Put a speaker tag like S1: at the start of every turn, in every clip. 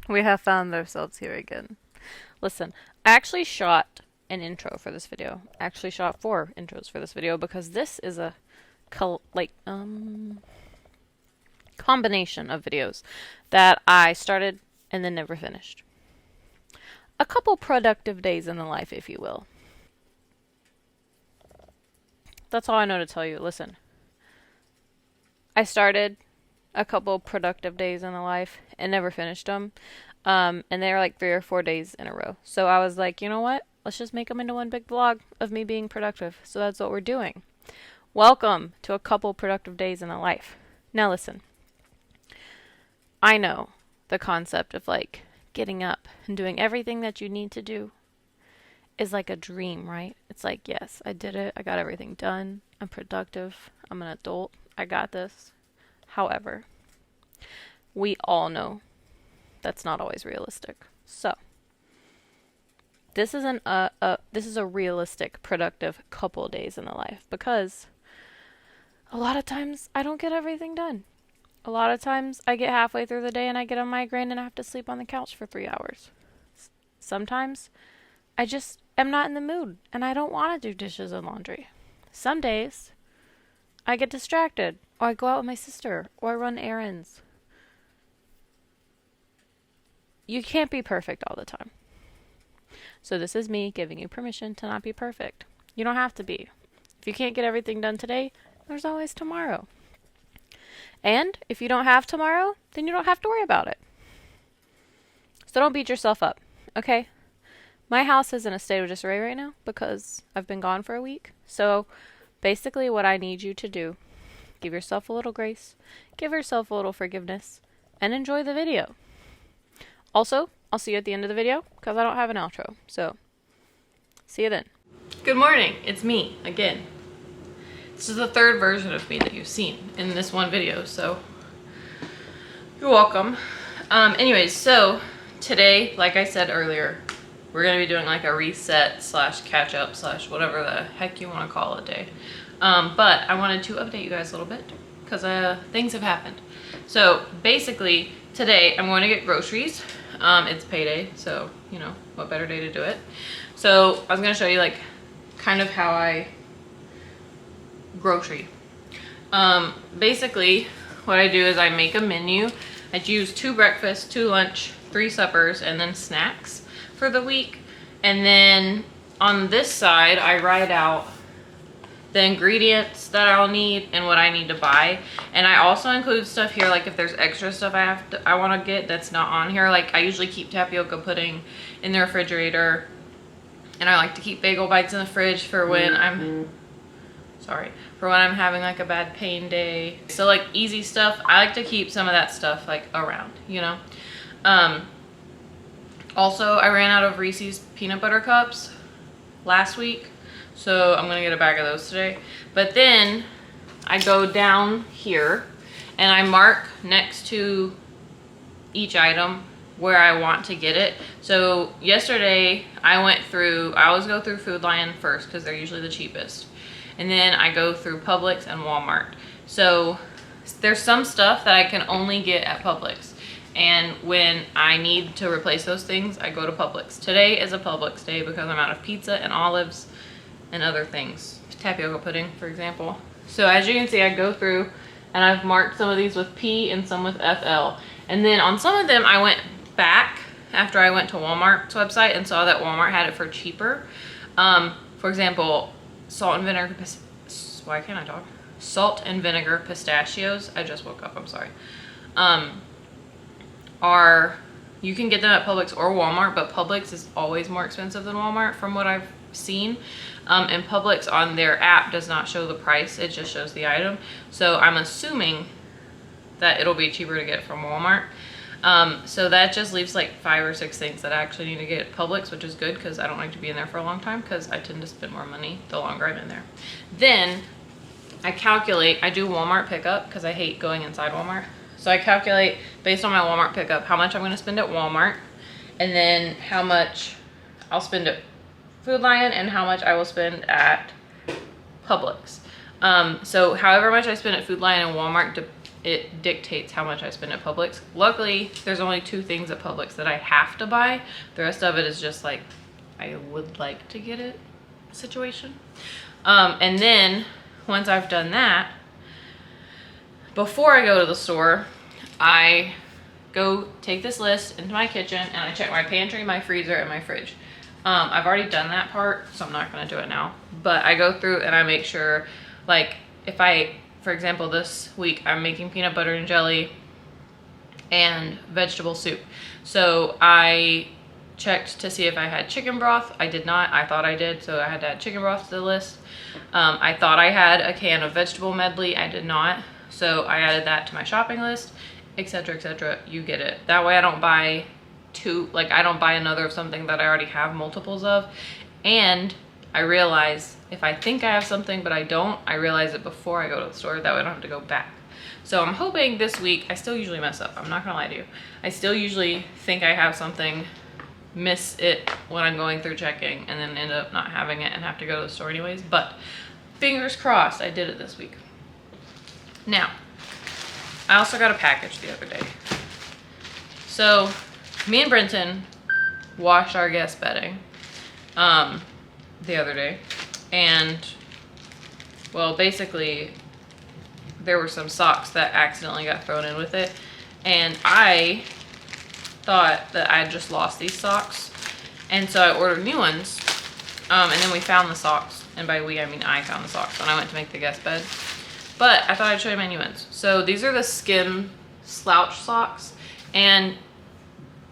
S1: We have found ourselves here again. Listen, I actually shot an intro for this video. I actually shot 4 intros for this video because this is a combination of videos that I started and then never finished. A couple productive days in the life, if you will. That's all I know to tell you. Listen, I started a couple productive days in the life and never finished them. And they were like 3 or 4 days in a row. So I was like, you know what? Let's just make them into one big vlog of me being productive. So that's what we're doing. Welcome to a couple productive days in the life. Now listen, I know the concept of like getting up and doing everything that you need to do is like a dream, right? It's like, yes, I did it. I got everything done. I'm productive. I'm an adult. I got this. However, we all know that's not always realistic. So, this is a realistic, productive couple days in the life because a lot of times I don't get everything done. A lot of times I get halfway through the day and I get a migraine and I have to sleep on the couch for 3 hours. Sometimes I just am not in the mood and I don't want to do dishes and laundry. Some days I get distracted or I go out with my sister or I run errands. You can't be perfect all the time. So this is me giving you permission to not be perfect. You don't have to be. If you can't get everything done today, there's always tomorrow. And if you don't have tomorrow, then you don't have to worry about it. So don't beat yourself up, okay? My house is in a state of disarray right now because I've been gone for a week. So basically what I need you to do, give yourself a little grace, give yourself a little forgiveness, and enjoy the video. Also, I'll see you at the end of the video because I don't have an outro. So, see you then. Good morning. It's me again. This is the third version of me that you've seen in this one video, so you're welcome. Anyways, so today, like I said earlier, we're going to be doing like a reset slash catch up slash whatever the heck you want to call it day. But I wanted to update you guys a little bit because things have happened. So basically, today I'm going to get groceries. It's payday, so you know what better day to do it. So I was going to show you like kind of how I grocery. Basically what I do is I make a menu. I use 2 breakfasts, 2 lunch, 3 suppers, and then snacks for the week. And then on this side I write out the ingredients that I'll need and what I need to buy. And I also include stuff here, like if there's extra stuff I want to get that's not on here. Like I usually keep tapioca pudding in the refrigerator, and I like to keep bagel bites in the fridge for when I'm having like a bad pain day. So like easy stuff, I like to keep some of that stuff like around, you know. Also I ran out of Reese's peanut butter cups last week, so I'm gonna get a bag of those today. But then I go down here and I mark next to each item where I want to get it. So yesterday I always go through Food Lion first because they're usually the cheapest. And then I go through Publix and Walmart. So there's some stuff that I can only get at Publix. And when I need to replace those things, I go to Publix. Today is a Publix day because I'm out of pizza and olives and other things. Tapioca pudding, for example. So as you can see, I go through and I've marked some of these with P and some with FL. And then on some of them, I went back after I went to Walmart's website and saw that Walmart had it for cheaper. For example, salt and vinegar pistachios. I just woke up, I'm sorry. You can get them at Publix or Walmart, but Publix is always more expensive than Walmart from what I've seen. And Publix on their app does not show the price, it just shows the item. So I'm assuming that it'll be cheaper to get from Walmart. So that just leaves like 5 or 6 things that I actually need to get at Publix, which is good because I don't like to be in there for a long time because I tend to spend more money the longer I'm in there. Then I do Walmart pickup because I hate going inside Walmart. So I calculate based on my Walmart pickup how much I'm going to spend at Walmart, and then how much I'll spend at Food Lion and how much I will spend at Publix. So however much I spend at Food Lion and Walmart it dictates how much I spend at Publix. Luckily, there's only 2 things at Publix that I have to buy. The rest of it is just like, I would like to get it situation. And then once I've done that, before I go to the store, I go take this list into my kitchen and I check my pantry, my freezer, and my fridge. I've already done that part, so I'm not gonna do it now. But I go through and I make sure, like, if I, for example, this week I'm making peanut butter and jelly and vegetable soup. So I checked to see if I had chicken broth. I did not. I thought I did, so I had to add chicken broth to the list. I thought I had a can of vegetable medley. I did not, so I added that to my shopping list, etc., etc. You get it. That way I don't buy I don't buy another of something that I already have multiples of. And I realize if I think I have something but I don't, I realize it before I go to the store. That way I don't have to go back. So I'm hoping this week, I still usually mess up. I'm not gonna lie to you. I still usually think I have something, miss it when I'm going through checking, and then end up not having it and have to go to the store anyways. But fingers crossed, I did it this week. Now, I also got a package the other day. So me and Brenton washed our guest bedding the other day, and well, basically there were some socks that accidentally got thrown in with it, and I thought that I just lost these socks, and so I ordered new ones, and then we found the socks, and by we I mean I found the socks when I went to make the guest bed. But I thought I'd show you my new ones. So these are the Skim slouch socks, and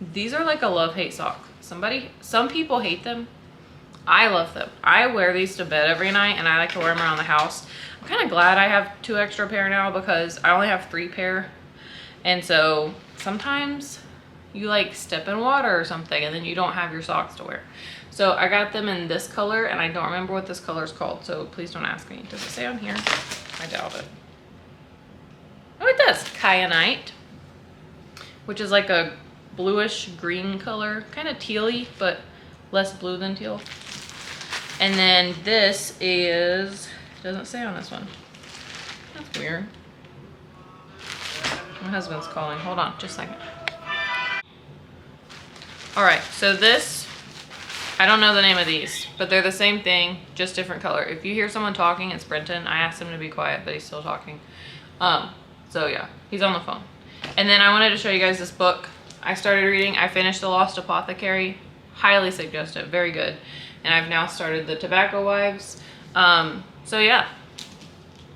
S1: these are like a love-hate sock. Some people hate them. I love them. I wear these to bed every night, and I like to wear them around the house. I'm kind of glad I have 2 extra pair now because I only have 3 pair. And so sometimes you like step in water or something and then you don't have your socks to wear. So I got them in this color, and I don't remember what this color is called, so please don't ask me. Does it say on here? I doubt it. Oh, it does. Kyanite, which is like a bluish green color, kind of tealy, but less blue than teal. And then this is, doesn't say on this one. That's weird. My husband's calling. Hold on, just a second. All right, so this, I don't know the name of these, but they're the same thing, just different color. If you hear someone talking, it's Brenton. I asked him to be quiet, but he's still talking. So yeah, he's on the phone. And then I wanted to show you guys this book I started reading. I finished The Lost Apothecary. Highly suggest it, very good. And I've now started The Tobacco Wives. So yeah,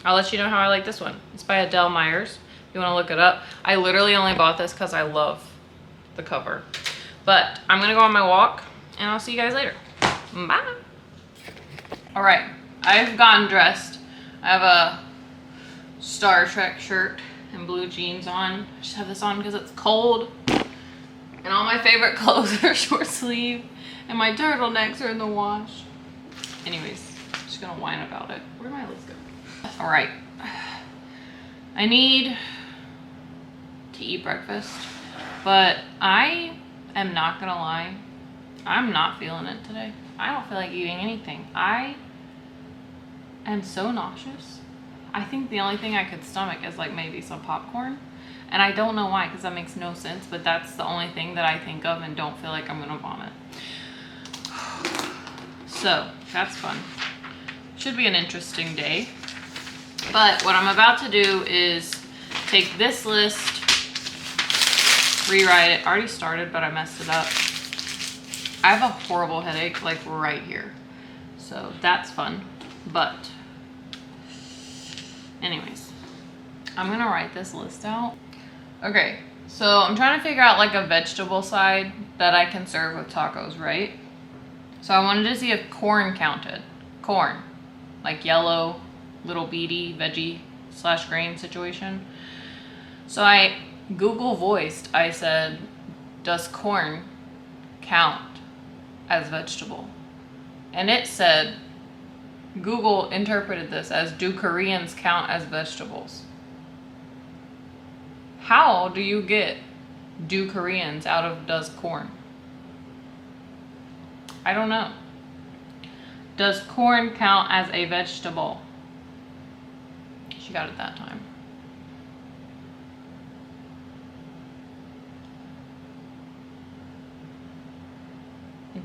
S1: I'll let you know how I like this one. It's by Adele Myers, if you want to look it up. I literally only bought this because I love the cover. But I'm gonna go on my walk, and I'll see you guys later. Bye. All right, I've gotten dressed. I have a Star Trek shirt and blue jeans on. I just have this on because it's cold. And all my favorite clothes are short sleeve, and my turtlenecks are in the wash. Anyways, I'm just gonna whine about it. Where did my list go? All right, I need to eat breakfast, but I am not gonna lie, I'm not feeling it today. I don't feel like eating anything. I am so nauseous. I think the only thing I could stomach is like maybe some popcorn. And I don't know why, because that makes no sense, but that's the only thing that I think of and don't feel like I'm gonna vomit. So that's fun. Should be an interesting day. But what I'm about to do is take this list, rewrite it. I already started, but I messed it up. I have a horrible headache, like right here. So that's fun. But anyways, I'm gonna write this list out. Okay, so I'm trying to figure out like a vegetable side that I can serve with tacos, right? So I wanted to see if corn counted. Corn, like yellow, little beady, veggie / grain situation. So I Google voiced, I said, does corn count as vegetable? And it said, Google interpreted this as, do Koreans count as vegetables? How do you get do Koreans out of does corn? I don't know. Does corn count as a vegetable? She got it that time.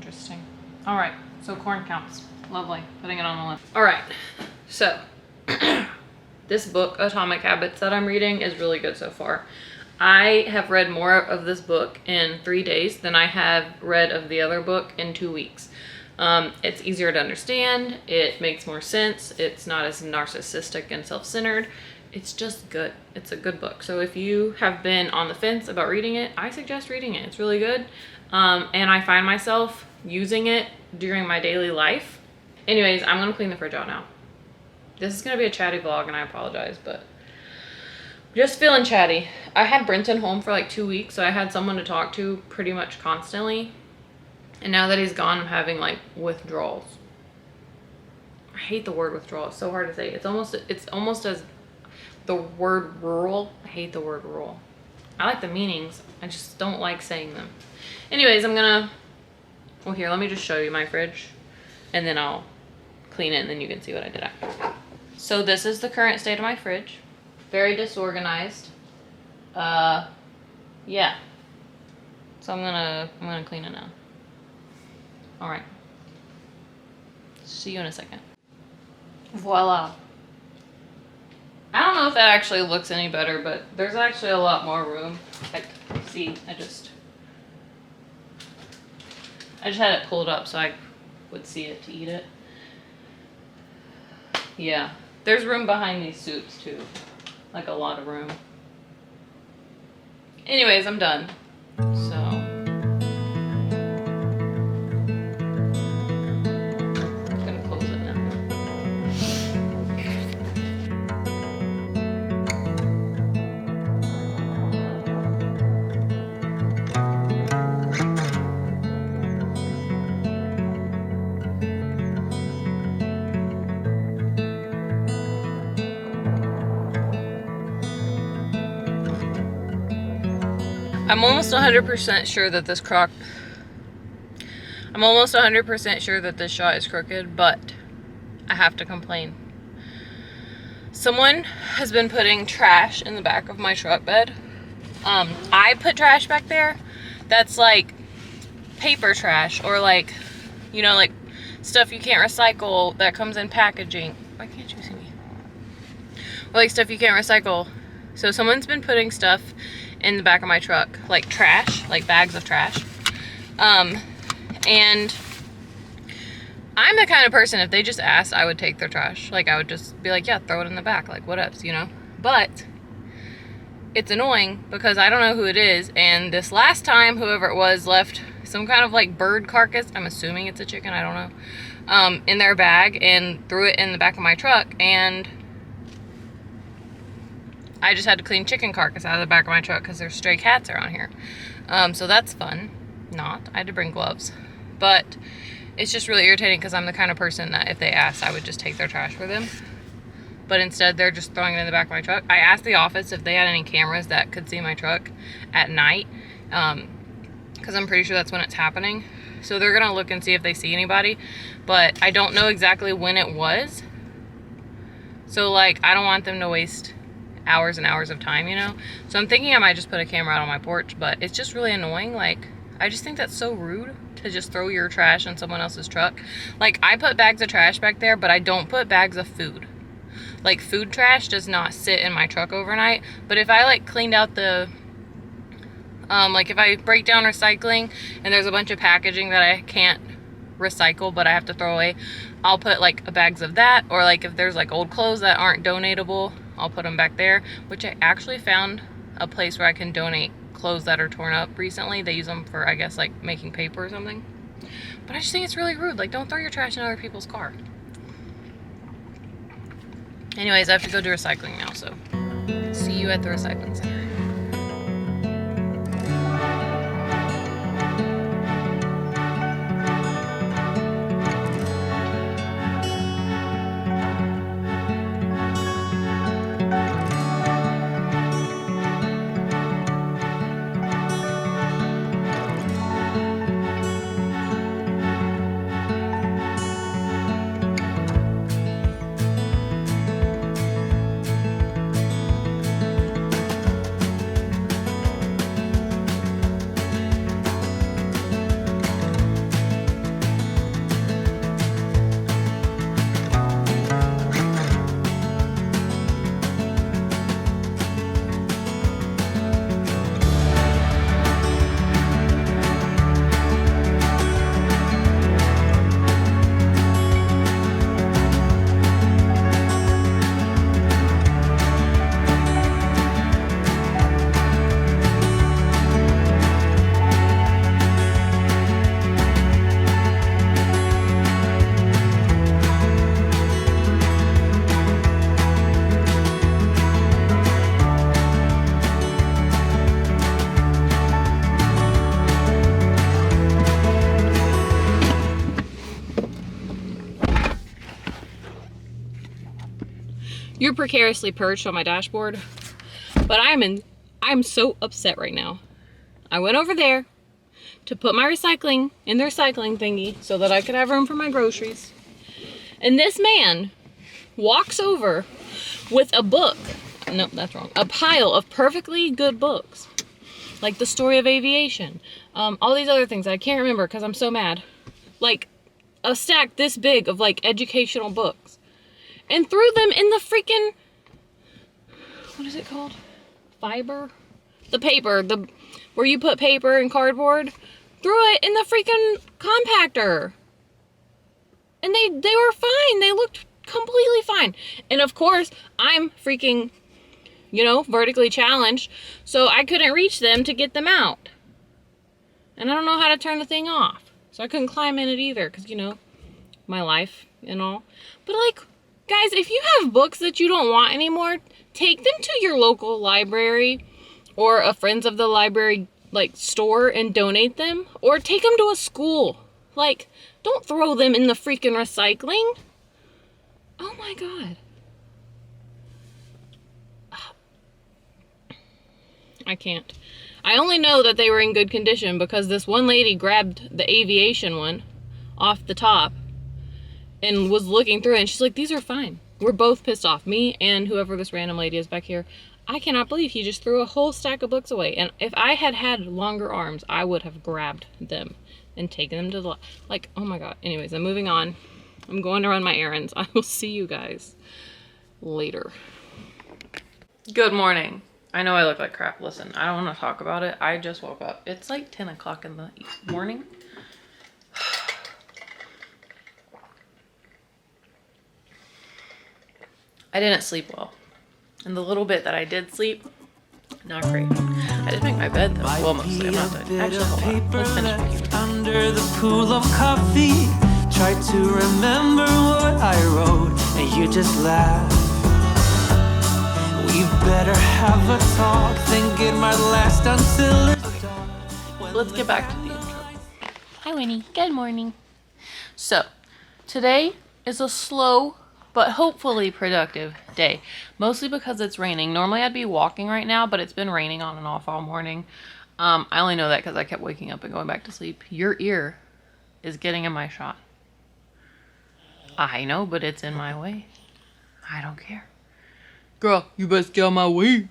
S1: Interesting. All right, so corn counts. Lovely. Putting it on the list. All right, so this book, Atomic Habits, that I'm reading is really good so far. I have read more of this book in 3 days than I have read of the other book in 2 weeks. It's easier to understand. It makes more sense. It's not as narcissistic and self-centered. It's just good. It's a good book. So if you have been on the fence about reading it, I suggest reading it. It's really good. And I find myself using it during my daily life. Anyways, I'm gonna clean the fridge out now. This is gonna be a chatty vlog and I apologize, but just feeling chatty. I had Brenton home for like 2 weeks, so I had someone to talk to pretty much constantly. And now that he's gone, I'm having like withdrawals. I hate the word withdrawal. It's so hard to say. It's almost as the word rural. I hate the word rural. I like the meanings. I just don't like saying them. Anyways, well, here, let me just show you my fridge and then I'll clean it and then you can see what I did after. So this is the current state of my fridge. Very disorganized. Yeah. So I'm gonna clean it now. All right. See you in a second. Voila. I don't know if that actually looks any better, but there's actually a lot more room. Like, see, I just had it pulled up so I would see it to eat it. Yeah. There's room behind these soups too. Like a lot of room. Anyways, I'm done. So I'm gonna close it now. I'm almost 100% sure that this shot is crooked, but I have to complain. Someone has been putting trash in the back of my truck bed. I put trash back there that's like paper trash or like, you know, like stuff you can't recycle that comes in packaging. Why can't you see me? Or like stuff you can't recycle. So someone's been putting stuff in the back of my truck, like trash, like bags of trash. And I'm the kind of person, if they just asked, I would take their trash. Like, I would just be like, yeah, throw it in the back, like, whatevs, you know? But it's annoying because I don't know who it is, and this last time, whoever it was left some kind of, like, bird carcass, I'm assuming it's a chicken, I don't know, in their bag and threw it in the back of my truck, and I just had to clean chicken carcass out of the back of my truck because there's stray cats around here. So that's fun. I had to bring gloves. But it's just really irritating because I'm the kind of person that if they asked, I would just take their trash for them. But instead, they're just throwing it in the back of my truck. I asked the office if they had any cameras that could see my truck at night. Because I'm pretty sure that's when it's happening. So they're going to look and see if they see anybody. But I don't know exactly when it was. So, like, I don't want them to waste hours and hours of time, you know? So I'm thinking I might just put a camera out on my porch, but it's just really annoying. Like, I just think that's so rude to just throw your trash in someone else's truck. Like, I put bags of trash back there, but I don't put bags of food. Like, food trash does not sit in my truck overnight, but if I, like, cleaned out the, like, if I break down recycling and there's a bunch of packaging that I can't recycle, but I have to throw away, I'll put, like, bags of that, or, like, if there's, like, old clothes that aren't donatable, I'll put them back there, which I actually found a place where I can donate clothes that are torn up recently. They use them for, I guess, like making paper or something. But I just think it's really rude. Like, don't throw your trash in other people's car. Anyways, I have to go do recycling now, so see you at the recycling center.
S2: too precariously perched on my dashboard. But I'm so upset right now. I went over there to put my recycling in the recycling thingy so that I could have room for my groceries. And this man walks over with a book. No, that's wrong. A pile of perfectly good books. Like The Story of Aviation. All these other things I can't remember because I'm so mad. Like a stack this big of like educational books. And threw them in the freaking, what is it called? Fiber? The paper, where you put paper and cardboard. Threw it in the freaking compactor. And they were fine. They looked completely fine. And of course, I'm freaking, you know, vertically challenged. So I couldn't reach them to get them out. And I don't know how to turn the thing off. So I couldn't climb in it either. Because, you know, my life and all. But like, guys, if you have books that you don't want anymore, take them to your local library or a Friends of the Library like store and donate them, or take them to a school. Like, don't throw them in the freaking recycling. Oh my God. I can't. I only know that they were in good condition because this one lady grabbed the aviation one off the top and was looking through it, and she's like, these are fine. We're both pissed off. Me and whoever this random lady is back here. I cannot believe he just threw a whole stack of books away. And if I had had longer arms, I would have grabbed them and taken them to the, like, oh my God. Anyways, I'm moving on. I'm going to run my errands. I will see you guys later. Good morning. I know I look like crap. Listen, I don't want to talk about it. I just woke up. It's like 10 o'clock in the morning. I didn't sleep well. And the little bit that I did sleep, not great. I did make my bed though. Well, mostly. I'm not done. Actually, hold on. Let's finish making
S3: under the pool of coffee. Try to remember what I wrote, and you just laugh. We better have a talk. Think it might last until it's dark.
S2: Let's get back to the intro. Hi, Winnie. Good morning. So, today is a slow but hopefully productive day. Mostly because it's raining. Normally I'd be walking right now, but it's been raining on and off all morning. I only know that because I kept waking up and going back to sleep. Your ear is getting in my shot. I know, but it's in my way. I don't care. Girl, you best get out my way.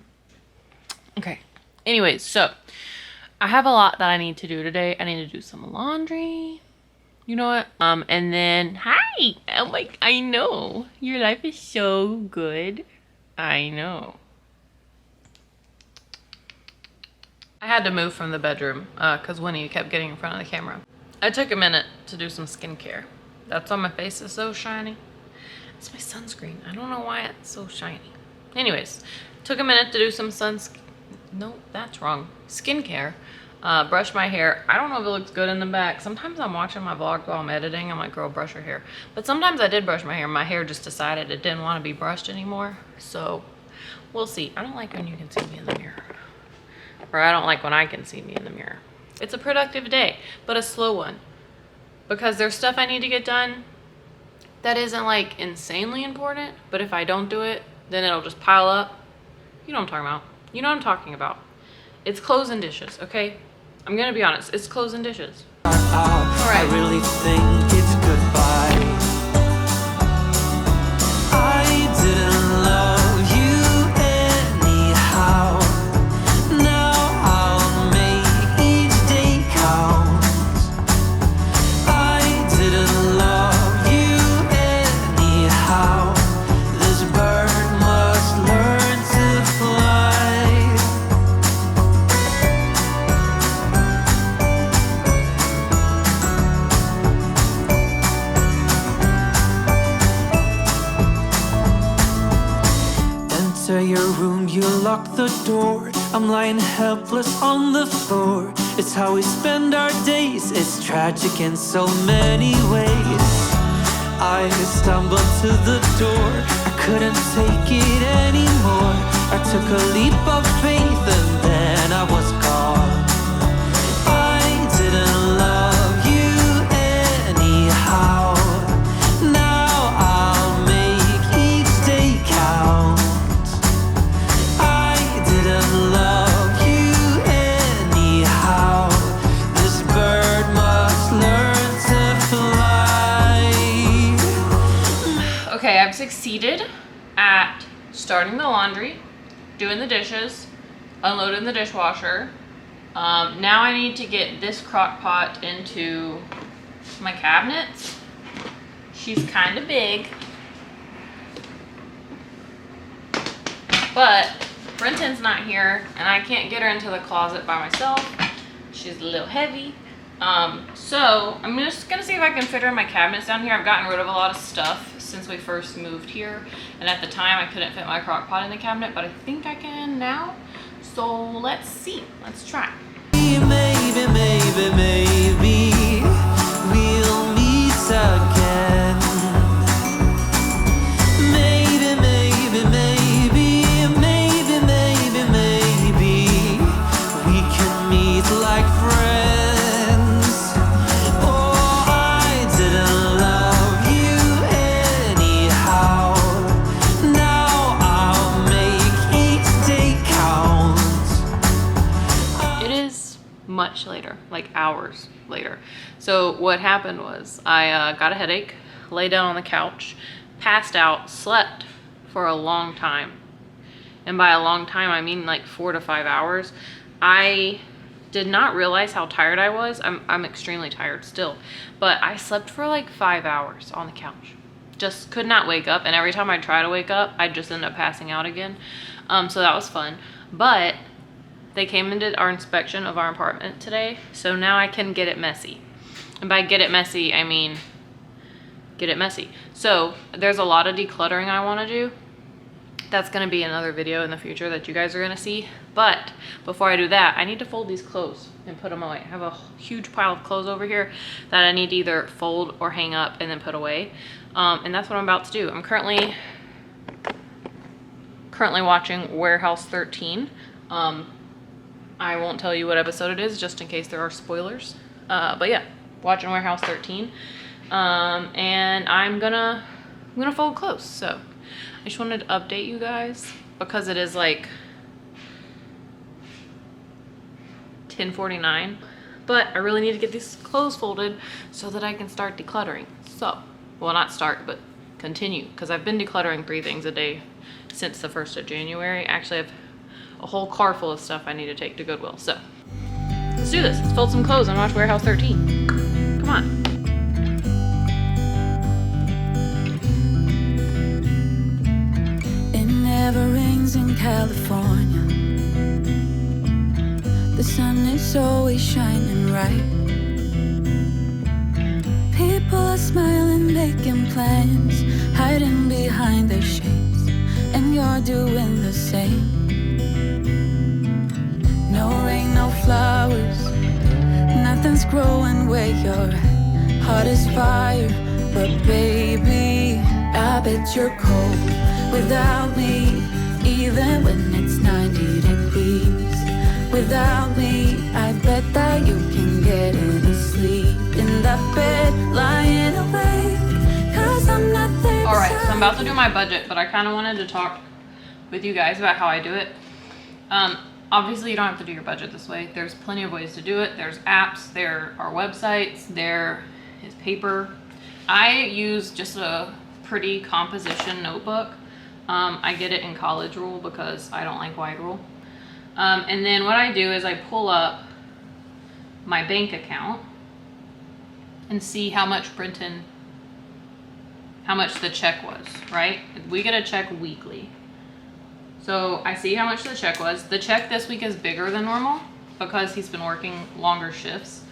S2: Okay. Anyways, so I have a lot that I need to do today. I need to do some laundry. You know what? And then, hi! I'm like, I know. Your life is so good. I know. I had to move from the bedroom, because Winnie kept getting in front of the camera. I took a minute to do some skincare. That's why my face is so shiny. It's my sunscreen. I don't know why it's so shiny. Anyways, took a minute to do some no, that's wrong. Skincare. Brush my hair. I don't know if it looks good in the back. Sometimes I'm watching my vlog while I'm editing. I'm like, girl, brush your hair. But sometimes I did brush my hair. My hair just decided it didn't want to be brushed anymore. So we'll see. I don't like when you can see me in the mirror. Or I don't like when I can see me in the mirror. It's a productive day, but a slow one. Because there's stuff I need to get done that isn't like insanely important. But if I don't do it, then it'll just pile up. You know what I'm talking about. You know what I'm talking about. It's clothes and dishes, okay? I'm gonna be honest, it's clothes and dishes. All right.
S3: I really think it's goodbye. I didn't love you anyhow. Now I'll make each day count. I didn't love you anyhow. This bird must learn to fly. Enter your room, you lock the door. I'm lying helpless on the floor. It's how we spend our days. It's tragic in so many ways. I stumbled to the door. I couldn't take it anymore. I took a leap of faith and then I was gone. I didn't love you anyhow. Now I'll make each day count.
S2: succeeded at starting the laundry, doing the dishes, unloading the dishwasher. Now I need to get this crock pot into my cabinets. She's kind of big, but Brenton's not here and I can't get her into the closet by myself. She's a little heavy. So I'm just gonna see if I can fit her in my cabinets down here. I've gotten rid of a lot of stuff since we first moved here, and at the time I couldn't fit my crock pot in the cabinet, but I think I can now. So let's see, let's try.
S3: Maybe, maybe, maybe we'll meet again. Maybe, maybe, maybe, maybe, maybe, maybe we can meet like friends. Oh, I didn't love you anyhow. Now I'll make each day count.
S2: It is much later, like hours later. So what happened was I got a headache, lay down on the couch, passed out, slept for a long time. And by a long time, I mean like 4 to 5 hours. I did not realize how tired I was. I'm extremely tired still, but I slept for like 5 hours on the couch. Just could not wake up, and every time I try to wake up, I just end up passing out again. So that was fun. But they came and did our inspection of our apartment today, so now I can get it messy. And by get it messy, I mean get it messy. So there's a lot of decluttering I want to do. That's going to be another video in the future that you guys are going to see. But before I do that, I need to fold these clothes and put them away. I have a huge pile of clothes over here that I need to either fold or hang up and then put away. And that's what I'm about to do. I'm currently watching Warehouse 13. I won't tell you what episode it is just in case there are spoilers. But yeah, watching Warehouse 13. And I'm gonna fold clothes. So I just wanted to update you guys because it is like 10:49. But I really need to get these clothes folded so that I can start decluttering. So, well, not start, but continue, because I've been decluttering 3 things a day since the 1st of January. Actually, I have a whole car full of stuff I need to take to Goodwill. So let's do this. Let's fold some clothes and watch Warehouse 13. Come on.
S4: It never rains in California. The sun is always shining bright. People are smiling, making plans, hiding behind their shades, and you're doing the same. No rain, no flowers, nothing's growing where you're at. Heart is fire, but baby, I bet you're cold without me, even when it's 90 degrees. Without me, I bet that you can get any sleep in that bed, lying awake, 'cause I'm not there.
S2: All right, so I'm about to do my budget, but I kind of wanted to talk with you guys about how I do it. Obviously, you don't have to do your budget this way. There's plenty of ways to do it. There's apps, there are websites, there is paper. I use just a pretty composition notebook. I get it in College Rule because I don't like Wide Rule. And then what I do is I pull up my bank account and see how much the check was, right? We get a check weekly. So I see how much the check was. The check this week is bigger than normal because he's been working longer shifts.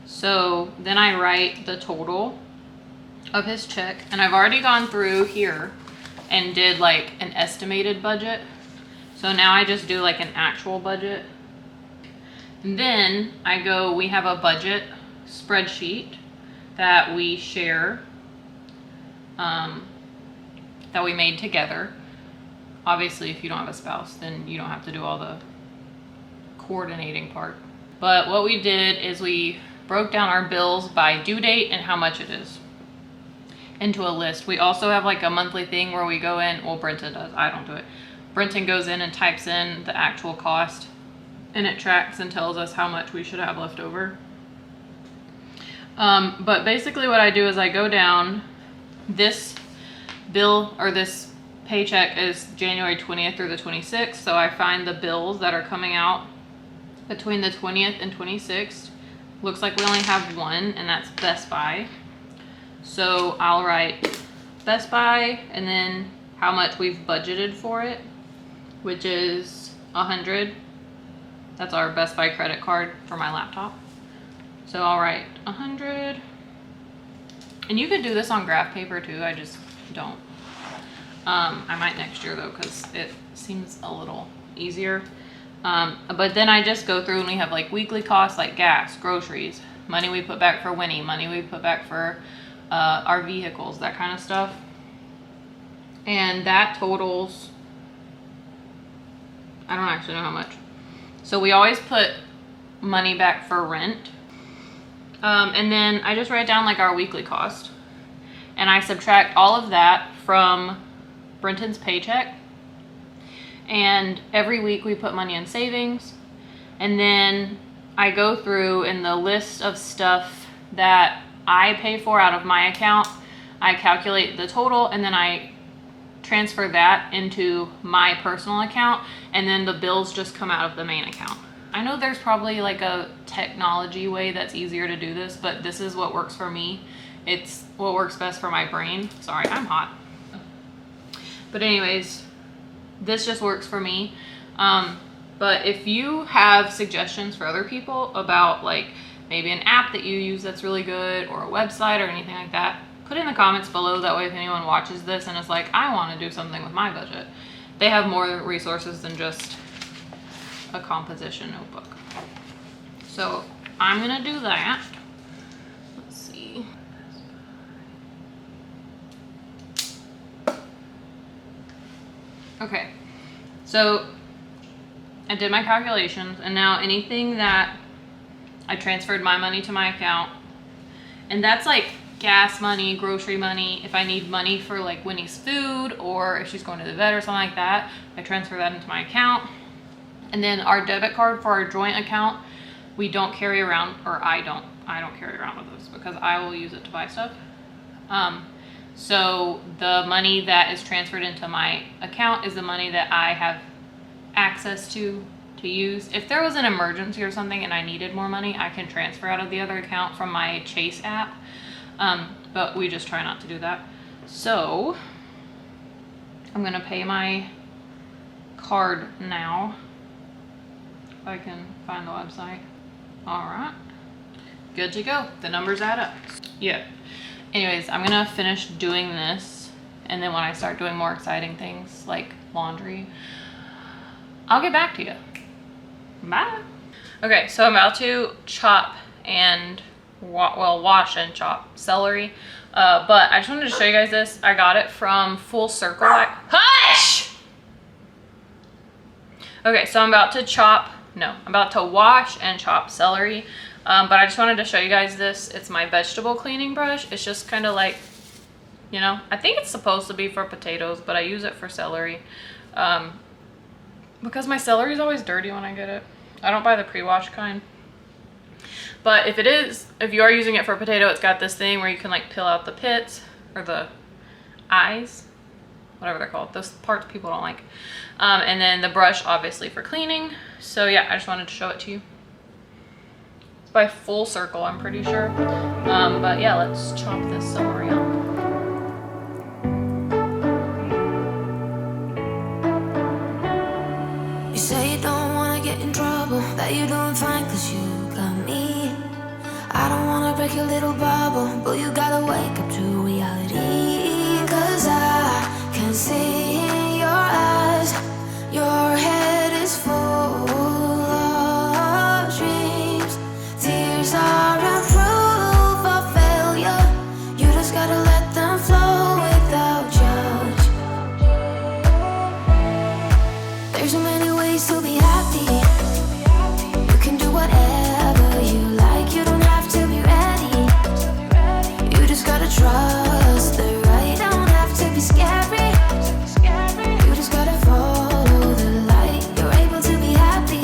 S2: So then I write the total of his check, and I've already gone through here and did like an estimated budget. So now I just do like an actual budget. And then we have a budget spreadsheet that we share, that we made together. Obviously, if you don't have a spouse, then you don't have to do all the coordinating part. But what we did is we broke down our bills by due date and how much it is into a list. We also have like a monthly thing where we go in, well, Brenton does, I don't do it. Brenton goes in and types in the actual cost, and it tracks and tells us how much we should have left over. But basically what I do is I go down This bill or this paycheck is January 20th through the 26th. So I find the bills that are coming out between the 20th and 26th. Looks like we only have one, and that's Best Buy. So I'll write Best Buy and then how much we've budgeted for it, which is $100. That's our Best Buy credit card for my laptop. So I'll write $100. And you could do this on graph paper too, I just don't. I might next year though, because it seems a little easier. But then I just go through and we have like weekly costs like gas, groceries, money we put back for Winnie, money we put back for our vehicles, that kind of stuff. And that totals, I don't actually know how much. So we always put money back for rent. And then I just write down like our weekly cost. And I subtract all of that from Brenton's paycheck. And every week we put money in savings. And then I go through in the list of stuff that I pay for out of my account. I calculate the total and then I transfer that into my personal account, and then the bills just come out of the main account. I know there's probably like a technology way that's easier to do this, but this is what works for me. It's what works best for my brain. Sorry, I'm hot. But anyways, this just works for me. But if you have suggestions for other people about like maybe an app that you use that's really good, or a website or anything like that, put it in the comments below. That way if anyone watches this and is like, I want to do something with my budget, they have more resources than just a composition notebook. So I'm gonna do that. Let's see. Okay, so I did my calculations, and now anything that I transferred my money to my account, and that's like gas money, grocery money. If I need money for like Winnie's food, or if she's going to the vet or something like that, I transfer that into my account. And then our debit card for our joint account, we don't carry around, or I don't carry around with us because I will use it to buy stuff. So the money that is transferred into my account is the money that I have access to use. If there was an emergency or something and I needed more money, I can transfer out of the other account from my Chase app. But we just try not to do that. So I'm gonna pay my card now. If I can find the website. All right, good to go. The numbers add up. Yeah. Anyways, I'm gonna finish doing this, and then when I start doing more exciting things like laundry, I'll get back to you. Bye. Okay, so I'm about to chop and wash and chop celery. But I just wanted to show you guys this. I got it from Full Circle. Hush! Okay, so I'm about to wash and chop celery. But I just wanted to show you guys this. It's my vegetable cleaning brush. It's just kind of like, you know, I think it's supposed to be for potatoes, but I use it for celery. Because my celery is always dirty when I get it. I don't buy the pre-washed kind. But if you are using it for potato, it's got this thing where you can like peel out the pits or the eyes, whatever they're called, those parts people don't like. And then the brush obviously for cleaning. So yeah, I just wanted to show it to you. It's by Full Circle, I'm pretty sure. But yeah, let's chop this celery up.
S4: You say you don't wanna get in trouble, that you're doing fine cause you got me. I don't wanna break your little bubble, but you gotta wake up to reality. Cause I can see in your eyes, your head is full of dreams. Tears aren't proof of failure, you just gotta let them flow without judge. There's so many ways to be happy. You can do whatever you like. You don't have to be ready. You just gotta trust the right. Don't have to be scary. You just gotta follow the light. You're able to be happy.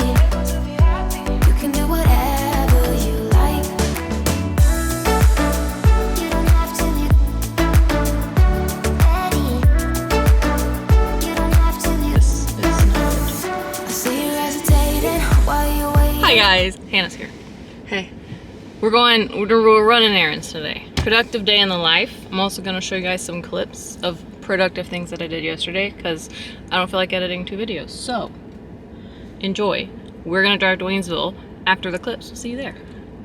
S4: You can do whatever you like. You don't have to be.
S2: Hi guys, Hannah's here.
S1: Hey.
S2: We're running errands today. Productive day in the life. I'm also gonna show you guys some clips of productive things that I did yesterday because I don't feel like editing 2 videos. So, enjoy. We're gonna drive to Waynesville after the clips. We'll see you there.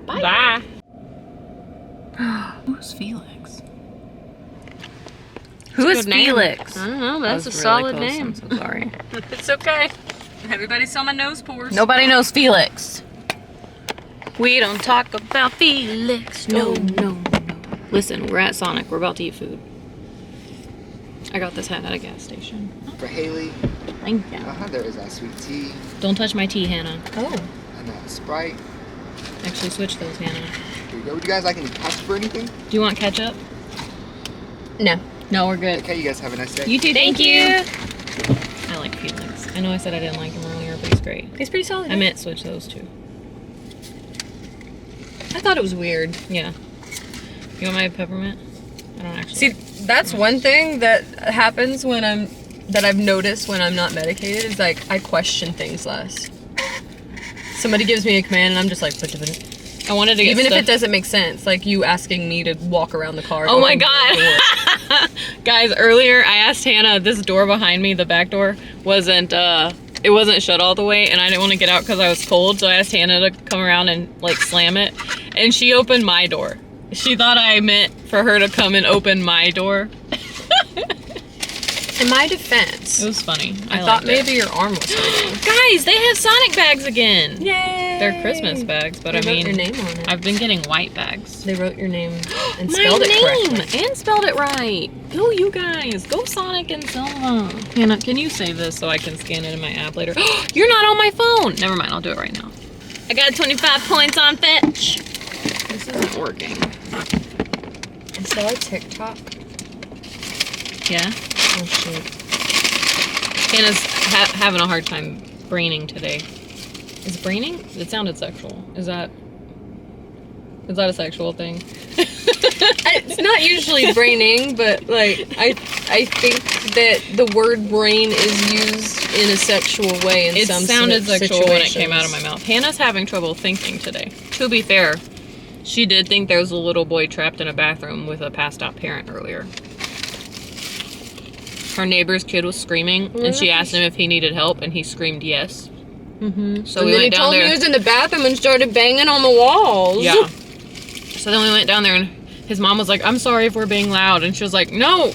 S2: Bye. Bye. Who's Felix?
S1: Who is
S2: Good name.
S1: Felix?
S2: I don't know, but that's a
S1: That was
S2: solid
S1: really close.
S2: name.
S1: I'm so sorry.
S2: It's okay. Everybody saw my nose pores.
S1: Nobody knows Felix. We don't talk about Felix.
S2: No. Listen, we're at Sonic. We're about to eat food. I got this hat at a gas station.
S5: For Haley,
S2: Thank you.
S5: there is a sweet tea
S2: Don't touch my tea, Hannah.
S1: Oh.
S5: and a Sprite.
S2: Actually, switch those, Hannah.
S5: Here you go. Would you guys like any ketchup or anything?
S2: Do you want ketchup?
S1: No.
S2: No, we're good.
S5: Okay, you guys have a nice day.
S2: You too.
S1: Thank you.
S2: I like Felix. I know I said I didn't like him earlier, but he's great.
S1: He's pretty solid.
S2: I meant switch those two.
S6: I thought it was weird.
S2: Yeah. You want my peppermint? I don't actually.
S6: See, that's one thing that happens that I've noticed when I'm not medicated is like I question things less. Somebody gives me a command and I'm just like, put it in it.
S2: I wanted to get
S6: Even if
S2: stuff-
S6: it doesn't make sense, like you asking me to walk around the car.
S2: Oh my
S6: open the door.
S2: god. Guys, earlier I asked Hannah, this door behind me, the back door, wasn't shut all the way and I didn't want to get out because I was cold, so I asked Hannah to come around and like slam it. And she opened my door. She thought I meant for her to come and open my door.
S6: In my defense,
S2: It was funny.
S6: I thought maybe your arm was hurting.
S2: Guys, they have Sonic bags again.
S6: Yay!
S2: They're Christmas bags, but
S6: They
S2: I
S6: wrote
S2: mean,
S6: your name on it.
S2: I've been getting white bags.
S6: They wrote your name and
S2: My
S6: spelled it
S2: name
S6: correctly.
S2: and spelled it right. Go, you guys. Go Sonic and Silva. Hannah, can you save this so I can scan it in my app later? You're not on my phone. Never mind. I'll do it right now. I got 25 points on Fetch. This isn't working.
S6: Is that a TikTok?
S2: Yeah.
S6: Oh shit.
S2: Hannah's having a hard time braining today. Is braining? It sounded sexual. Is that a sexual thing?
S6: It's not usually braining, but like I think that the word brain is used in a sexual way in
S2: It
S6: some
S2: sounded sexual when it came out of my
S6: situations.
S2: mouth. Hannah's having trouble thinking today. To be fair, she did think there was a little boy trapped in a bathroom with a passed out parent earlier. Her neighbor's kid was screaming, and she asked him if he needed help, and he screamed yes.
S6: Mm-hmm.
S2: So
S6: and
S2: we
S6: then
S2: went
S6: he
S2: down
S6: told me
S2: there.
S6: he was in the bathroom and started banging on the walls.
S2: Yeah. So then we went down there, and his mom was like, "I'm sorry if we're being loud," and she was like, "No,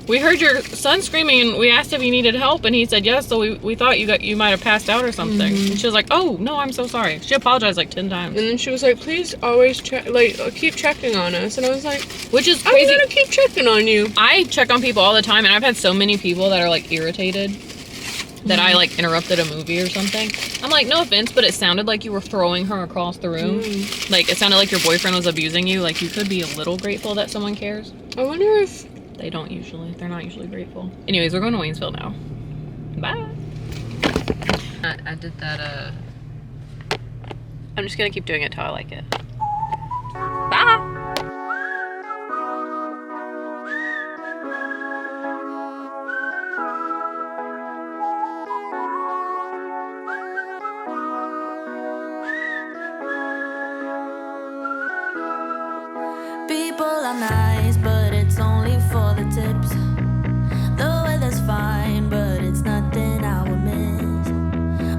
S2: we heard your son screaming, and we asked if he needed help, and he said yes. So we thought you might have passed out or something." And she was like, "Oh no, I'm so sorry." She apologized like 10 times,
S6: And then she was like, "Please always check, keep checking on us." And I was like,
S2: which is
S6: "I'm
S2: crazy.
S6: gonna keep checking on you."
S2: I check on people all the time, and I've had so many people that are like irritated that I like interrupted a movie or something. I'm like, no offense, but it sounded like you were throwing her across the room. Like it sounded like your boyfriend was abusing you. Like you could be a little grateful that someone cares.
S6: I wonder if
S2: They're not usually grateful. Anyways, we're going to Waynesville now. Bye. I did that, I'm just gonna keep doing it till I like it. Bye.
S4: People are nice, but it's only for the tips. The weather's fine, but it's nothing I would miss.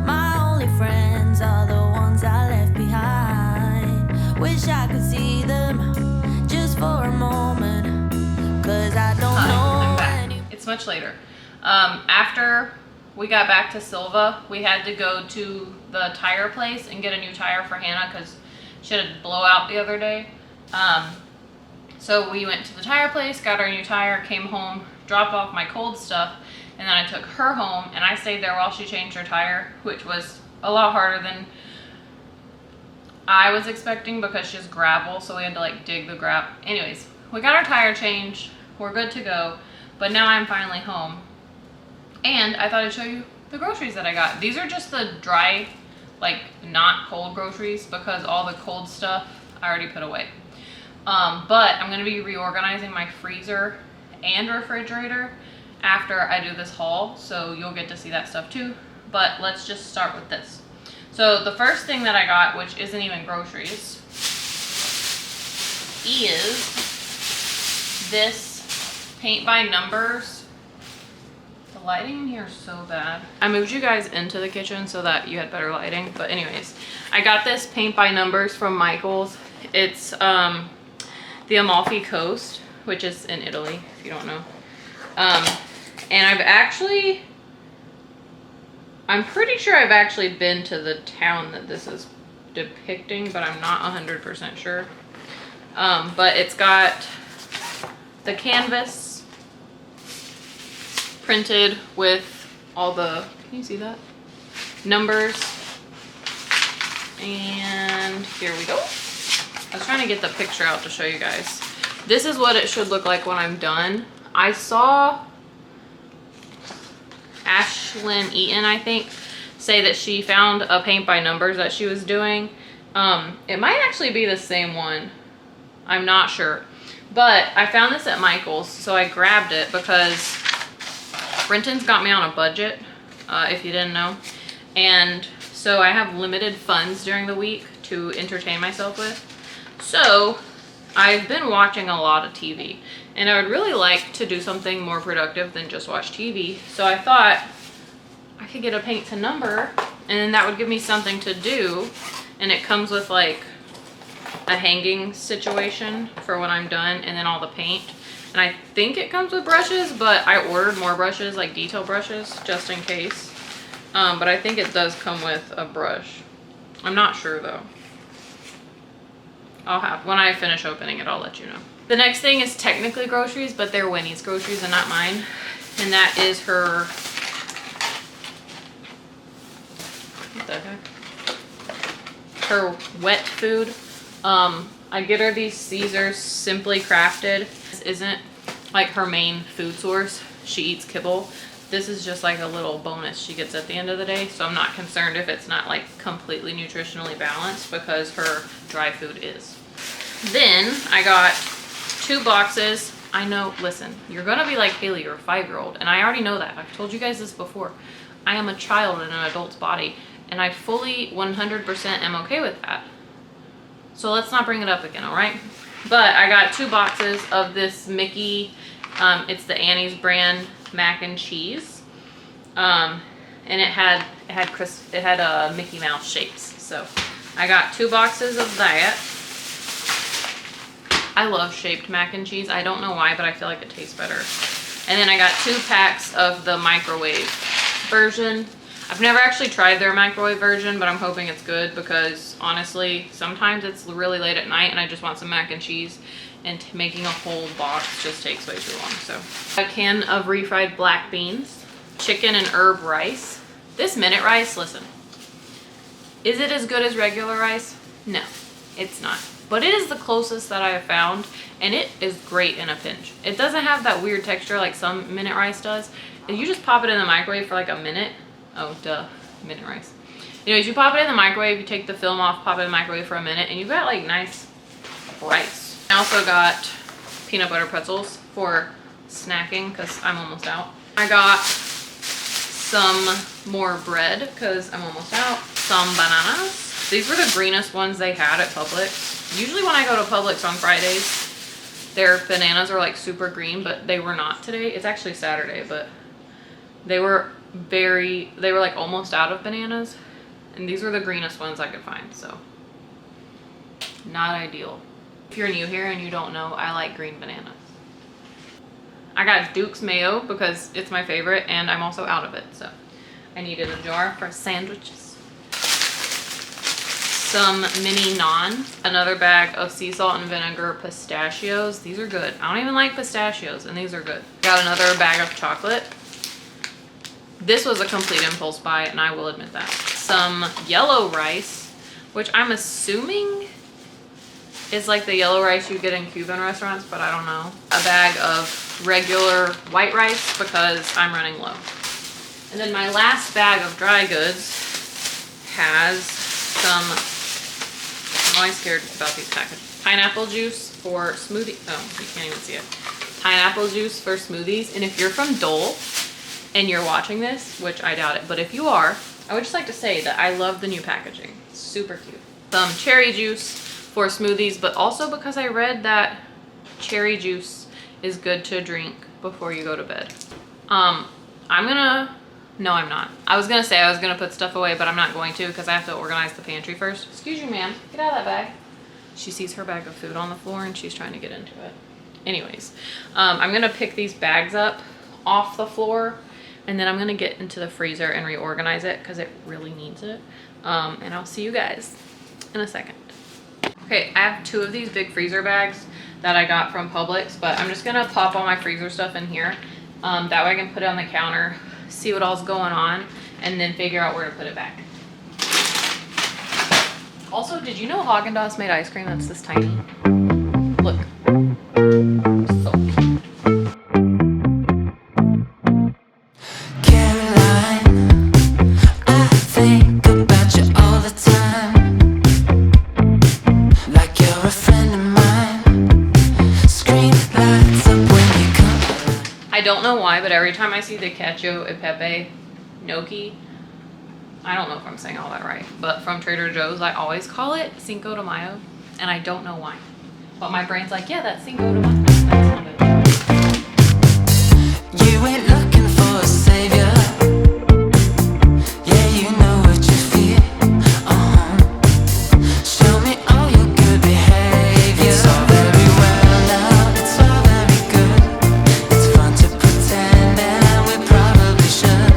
S4: My only friends are the ones I left behind. Wish I could see them just for a moment. Cause I don't know any.
S2: It's much later. After we got back to Silva, we had to go to the tire place and get a new tire for Hannah because she had a blowout the other day. So we went to the tire place, got our new tire, came home, dropped off my cold stuff, and then I took her home and I stayed there while she changed her tire, which was a lot harder than I was expecting because she's gravel, so we had to like dig the gravel. Anyways, we got our tire changed, we're good to go, but now I'm finally home. And I thought I'd show you the groceries that I got. These are just the dry, like not cold groceries because all the cold stuff I already put away. But I'm gonna be reorganizing my freezer and refrigerator after I do this haul, so you'll get to see that stuff too. But let's just start with this. So the first thing that I got, which isn't even groceries, is this paint by numbers. The lighting in here is so bad. I moved you guys into the kitchen so that you had better lighting. But anyways, I got this paint by numbers from Michaels. It's the Amalfi Coast, which is in Italy, if you don't know. And I'm pretty sure I've actually been to the town that this is depicting, but I'm not 100% sure. But it's got the canvas printed with all the, can you see that? Numbers. And here we go. I was trying to get the picture out to show you guys. This is what it should look like when I'm done. I saw Ashlyn Eaton, I think, say that she found a paint by numbers that she was doing. It might actually be the same one. I'm not sure. But I found this at Michael's, so I grabbed it because Brenton's got me on a budget, if you didn't know. And so I have limited funds during the week to entertain myself with. So I've been watching a lot of TV, and I would really like to do something more productive than just watch TV. So I thought I could get a paint to number, and then that would give me something to do. And it comes with like a hanging situation for when I'm done, and then all the paint. And I think it comes with brushes, but I ordered more brushes, like detail brushes, just in case. But I think it does come with a brush. I'm not sure though. When I finish opening it, I'll let you know. The next thing is technically groceries, but they're Winnie's groceries and not mine. And that is her, what the heck? Her wet food. I get her these Caesars Simply Crafted. This isn't like her main food source. She eats kibble. This is just like a little bonus she gets at the end of the day. So I'm not concerned if it's not like completely nutritionally balanced, because her dry food is. Then I got 2 boxes. I know, listen, you're gonna be like, Haley, you're a 5-year-old. And I already know that. I've told you guys this before. I am a child in an adult's body, and I fully 100% am okay with that. So let's not bring it up again, all right? But I got 2 boxes of this Mickey, it's the Annie's brand mac and cheese. And it had Mickey Mouse shapes. So I got 2 boxes of that. I love shaped mac and cheese. I don't know why, but I feel like it tastes better. And then I got 2 packs of the microwave version. I've never actually tried their microwave version, but I'm hoping it's good, because honestly, sometimes it's really late at night and I just want some mac and cheese, and making a whole box just takes way too long. So a can of refried black beans, chicken and herb rice. This minute rice, listen, is it as good as regular rice? No, it's not. But it is the closest that I have found, and it is great in a pinch. It doesn't have that weird texture like some minute rice does. And you just pop it in the microwave for like a minute. Oh, duh, minute rice. Anyways, you pop it in the microwave, you take the film off, pop it in the microwave for a minute, and you've got like nice rice. I also got peanut butter pretzels for snacking, because I'm almost out. I got some more bread, because I'm almost out. Some bananas. These were the greenest ones they had at Publix. Usually when I go to Publix on Fridays, their bananas are like super green, but they were not today. It's actually Saturday, but they were like almost out of bananas, and these were the greenest ones I could find, so not ideal. If you're new here and you don't know, I like green bananas. I got Duke's mayo because it's my favorite, and I'm also out of it, so I needed a jar for sandwiches. Some mini naan, another bag of sea salt and vinegar pistachios. These are good. I don't even like pistachios, and these are good. Got another bag of chocolate. This was a complete impulse buy, and I will admit that. Some yellow rice, which I'm assuming is like the yellow rice you get in Cuban restaurants, but I don't know. A bag of regular white rice because I'm running low. And then my last bag of dry goods has some, I'm always scared about these packages. Pineapple juice for smoothie. Oh, you can't even see it. Pineapple juice for smoothies. And if you're from Dole and you're watching this, which I doubt it, but if you are, I would just like to say that I love the new packaging. It's super cute. Some cherry juice for smoothies, but also because I read that cherry juice is good to drink before you go to bed. No, I'm not. I was gonna say I was gonna put stuff away, but I'm not going to because I have to organize the pantry first. Excuse you, ma'am. Get out of that bag. She sees her bag of food on the floor and she's trying to get into it. Anyways, I'm gonna pick these bags up off the floor and then I'm gonna get into the freezer and reorganize it because it really needs it. And I'll see you guys in a second. Okay, I have 2 of these big freezer bags that I got from Publix, but I'm just gonna pop all my freezer stuff in here. That way I can put it on the counter, see what all's going on, and then figure out where to put it back. Also, did you know Haagen-Dazs made ice cream that's this tiny? Look. So cute.
S3: Caroline, I think about you all the time, like you're a friend of mine. Screen lights up when you come.
S2: I don't know why, but every time I see the Cacio e Pepe gnocchi, I don't know if I'm saying all that right, but from Trader Joe's, I always call it Cinco de Mayo, and I don't know why. But my brain's like, yeah, that's Cinco de Mayo. That sounded right.
S3: You ain't looking for a savior. Yeah, you know what you feel. Show me all your good behavior. It's all very well now, it's all very good. It's fun to pretend, and we probably should.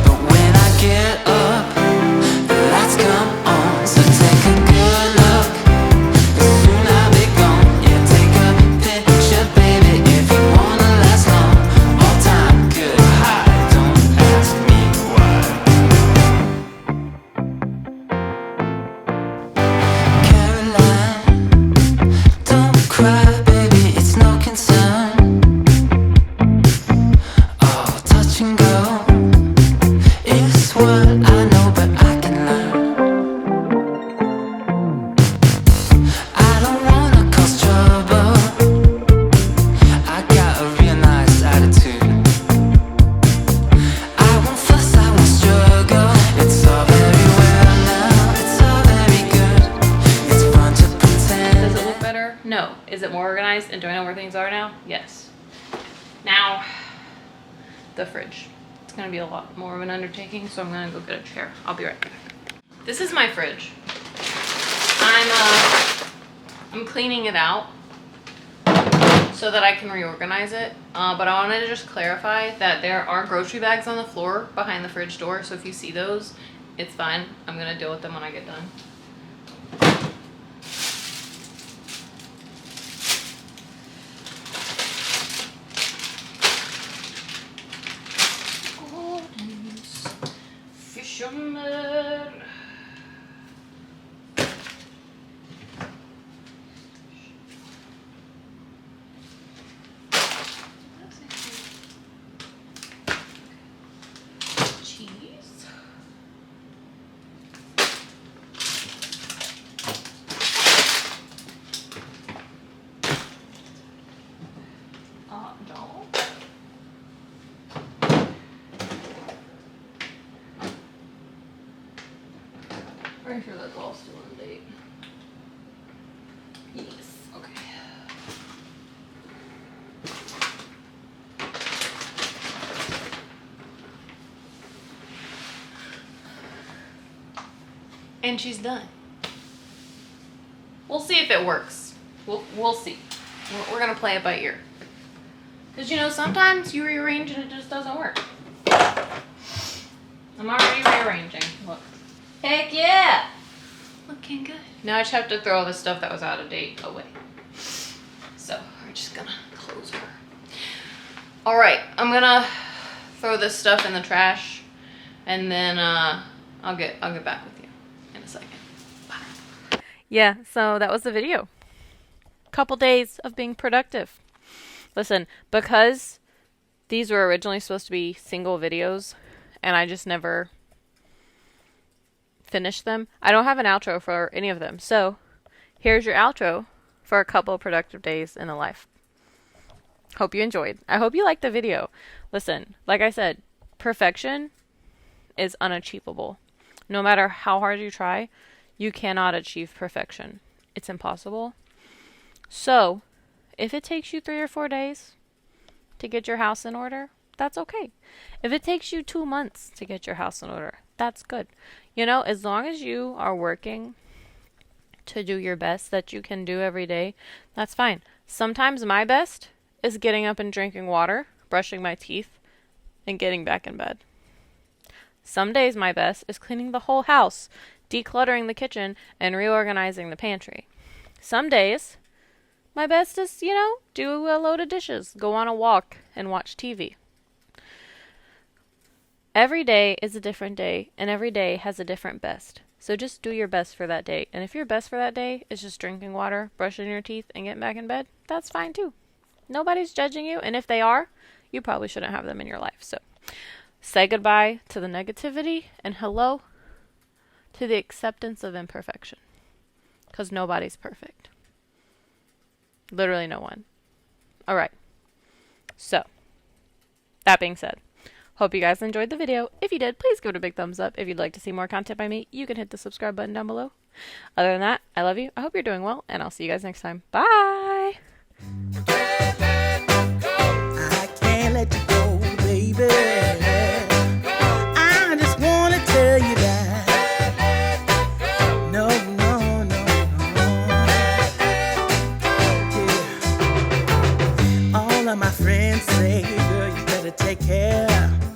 S3: But when I get up, the lights come on. So take a good look, 'cause soon I'll be gone. Yeah, take a picture, baby, if you wanna last long. All time good high, don't ask me why. Caroline, don't cry, baby, it's no concern. Oh, touch and go is what I know, but I can learn. I don't wanna cause trouble. I got a real nice attitude. I won't fuss, I won't struggle. It's all very well now, it's all very good. It's fun to pretend.
S2: Does it look better? No. Is it more organized? And do I know where things are now? Yes. Now, the fridge. It's gonna be a lot more of an undertaking, so I'm gonna go get a chair. I'll be right back. This is my fridge. I'm cleaning it out so that I can reorganize it. But I wanted to just clarify that there are grocery bags on the floor behind the fridge door, so if you see those, it's fine. I'm gonna deal with them when I get done. Gordon's Fisherman. Cheese. Hot dog. Pretty sure that's all still in date. Yes. Okay. And she's done. We'll see if it works. We'll see. We're gonna play it by ear. Cause you know sometimes you rearrange and it just doesn't work. I'm already rearranging. Look. Heck yeah! Looking good. Now I just have to throw all the stuff that was out of date away. So we're just gonna close her. All right, I'm gonna throw this stuff in the trash, and then I'll get back with you in a second. Bye.
S1: Yeah, so that was the video. Couple days of being productive. Listen, because these were originally supposed to be single videos, and I just never finished them, I don't have an outro for any of them. So, here's your outro for a couple of productive days in the life. Hope you enjoyed. I hope you liked the video. Listen, like I said, perfection is unachievable. No matter how hard you try, you cannot achieve perfection. It's impossible. So, if it takes you 3 or 4 days to get your house in order, that's okay. If it takes you 2 months to get your house in order, that's good. You know, as long as you are working to do your best that you can do every day, that's fine. Sometimes my best is getting up and drinking water, brushing my teeth, and getting back in bed. Some days my best is cleaning the whole house, decluttering the kitchen, and reorganizing the pantry. Some days my best is, you know, do a load of dishes, go on a walk, and watch TV. Every day is a different day, and every day has a different best. So just do your best for that day. And if your best for that day is just drinking water, brushing your teeth, and getting back in bed, that's fine too. Nobody's judging you, and if they are, you probably shouldn't have them in your life. So say goodbye to the negativity and hello to the acceptance of imperfection. Because nobody's perfect. Literally no one. Alright. So, that being said, hope you guys enjoyed the video. If you did, please give it a big thumbs up. If you'd like to see more content by me, you can hit the subscribe button down below. Other than that, I love you. I hope you're doing well, and I'll see you guys next time. Bye!
S7: I can't let you go, baby. I just want to tell you that. No, no, no, no. Yeah. All of my friends say